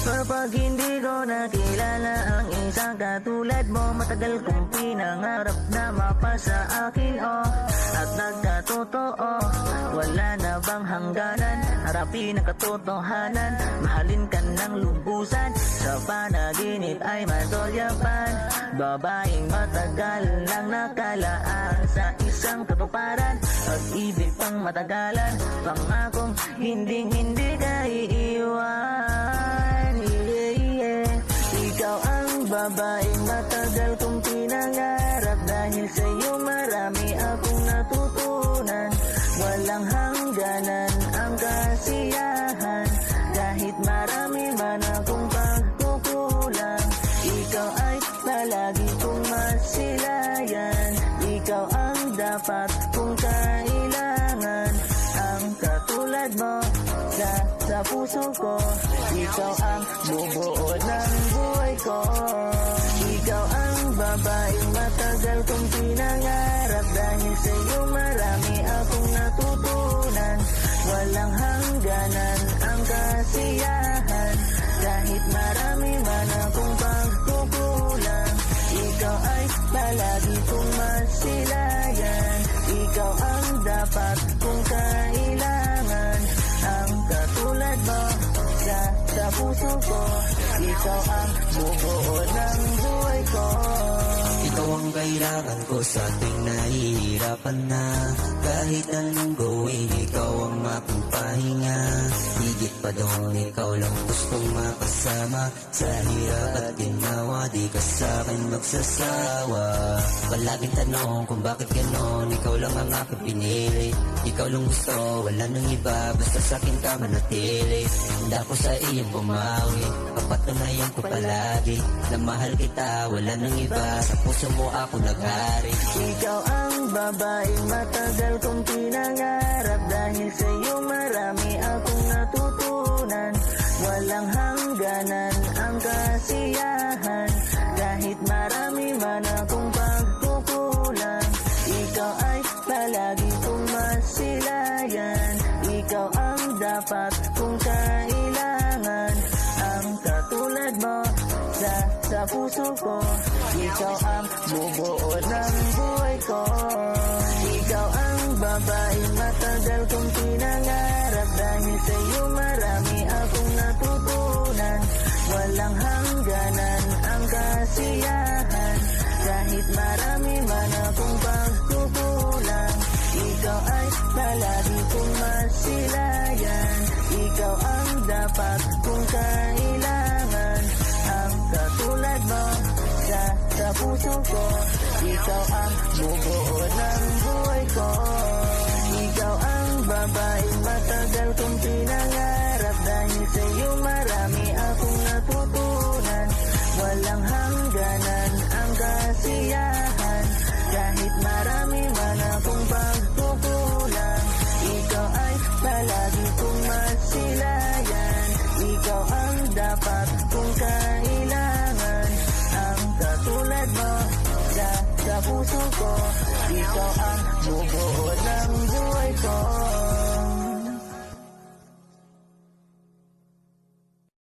Kapag hindi ko nakilala ang isang katulad mo, matagal kong pinangarap na mapasa akin, oh. At nagkatotoo, wala na bang hangganan? Harapin ang katotohanan, mahalin ka ng lubusan. Sa panaginip ay madolyapan, babaeng matagal nang nakalaan sa isang katuparan. Pag-ibig pang matagalan, pangakong hindi ka iiwan. Ikaw ang babaeng matagal kong pinangarap, dahil sa'yo marami akong natutunan. Walang hangganan ang kasiyahan, kahit marami man akong pagkukulang. Ikaw ay palagi kong masilayan, ikaw ang dapat kong kailangan. Ang katulad mo sa puso ko, ikaw ang bubuo ng buhay ko. Ikaw ang babaeng matagal kong pinangarap, dahil sa'yo marami akong natutunan. Walang hangganan ang kasiyahan, kahit marami man akong pagkukulang. Ikaw ay palagi kong masilayan, ikaw ang dapat kong kailangan. Ang katulad mo sa puso ko, ikaw ang bubuo ng buhay ko. Ikaw ang kailangan ko sa tuwing nahihirapan na. Kahit anong gawin, ikaw ang aking pahinga. Higit pa doon, ikaw lang gustong makasama. Sa hirap at ginawa, di ka sa'kin magsasawa. Palaging tanong kung bakit ganon, ikaw lang ang aking pinili. Ikaw lang gusto, wala nang iba, basta sa'kin ka manatili. Handa ko sa iyong bumawi, papatunayan ko palagi na mahal kita, wala nang iba, sa puso mo ako naghari. Ikaw ang babaeng matagal kong pinangarap, dahil sa'yo marami akong natutunan. Walang hangganan ang kasiyahan, kahit marami man akong pagkukulang. Ikaw ay palagi kong masilayan, ikaw ang dapat kong kailangan. Ang katulad mo sa puso ko, ikaw ang bubuo ng buhay ko. Ikaw ang babaeng matagal kong pinangarap, dahil sa'yo marami akong natutunan. Walang hangganan ang kasiyahan, kahit marami man akong pagkukulang. Ikaw ay palagi kong masilayan, ikaw ang dapat kong kailangan. Ang katulad mo sa puso ko, ikaw ang bubuo ng buhay ko. Ikaw ang babaeng matagal kong pinangarap, dahil sa'yo marami akong natutunan. Walang hangganan ang kasiyahan, kahit marami man akong pagkukulang. Ikaw ay palagi kong masilayan, ikaw ang dapat kong kailangan. Ang katulad mo sa puso ko, ikaw ang bubuo ng buhay ko.